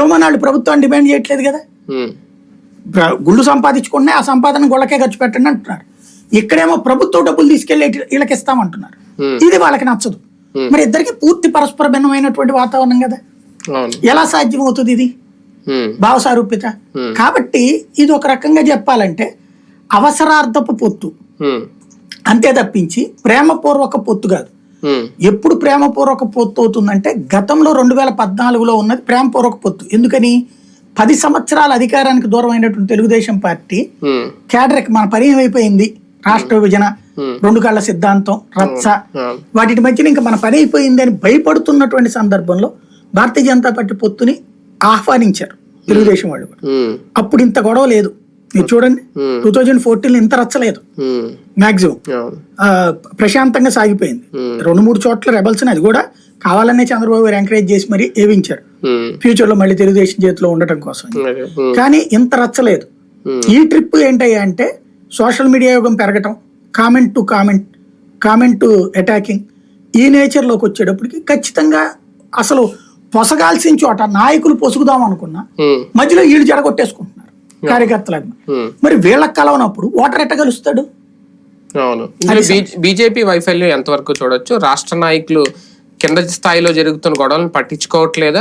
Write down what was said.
వాళ్ళు ప్రభుత్వాన్ని డిమాండ్ చేయట్లేదు కదా, గుళ్ళు సంపాదించుకున్నా ఆ సంపాదన గుళ్ళకే ఖర్చు పెట్టండి అంటున్నారు. ఇక్కడేమో ప్రభుత్వం డబ్బులు తీసుకెళ్లి వీళ్ళకి ఇస్తామంటున్నారు. ఇది వాళ్ళకి నచ్చదు. మరి ఇద్దరికి పూర్తి పరస్పర భిన్నమైనటువంటి వాతావరణం కదా, ఎలా సాధ్యం అవుతుంది ఇది భావసారూప్యత? కాబట్టి ఇది ఒక రకంగా చెప్పాలంటే అవసరార్థపు పొత్తు అంతే తప్పించి ప్రేమపూర్వక పొత్తు కాదు. ఎప్పుడు ప్రేమపూర్వక పొత్తు అవుతుందంటే గతంలో 2014లో ఉన్నది ప్రేమపూర్వక పొత్తు. ఎందుకని 10 సంవత్సరాల అధికారానికి దూరం అయినటువంటి తెలుగుదేశం పార్టీ కేడర్కి మన పరిచయం అయిపోయింది. రాష్ట్ర విభజన, 2 కళ్ళ సిద్ధాంతం, రచ్చ, వాటి మధ్యన ఇంకా మన పని అయిపోయింది అని భయపడుతున్నటువంటి సందర్భంలో భారతీయ జనతా పార్టీ పొత్తుని ఆహ్వానించారు తెలుగుదేశం వాళ్ళు. అప్పుడు ఇంత గొడవ లేదు. మీరు చూడండి 2014 ఇంత రచ్చలేదు, మాక్సిమం ప్రశాంతంగా సాగిపోయింది. 2-3 చోట్ల రెబల్స్ అది కూడా కావాలనే చంద్రబాబు గారు ఎంకరేజ్ చేసి మరి ఏవించారు ఫ్యూచర్ లో మళ్ళీ తెలుగుదేశం చేతిలో ఉండటం కోసం. కానీ ఇంత రచ్చలేదు. ఈ ట్రిప్ ఏంటయ్యా అంటే సోషల్ మీడియా యుగం పెరగటం, కామెంట్ టు అటాకింగ్, ఈ నేచర్ లోకి వచ్చేటప్పటికి ఖచ్చితంగా అసలు పొసగాల్సిన చోట నాయకులు పొసుగుదాం అనుకున్నా మధ్యలో వీళ్ళు జడగొట్టేసుకుంటున్నారు కార్యకర్తలకు. మరి వీళ్ళకి కలవనప్పుడు ఓటర్ ఎట్ట కలుస్తాడు? బీజేపీ వైఫల్యం ఎంతవరకు చూడొచ్చు? రాష్ట్ర నాయకులు కింద స్థాయిలో జరుగుతున్న గొడవలను పట్టించుకోవట్లేదా?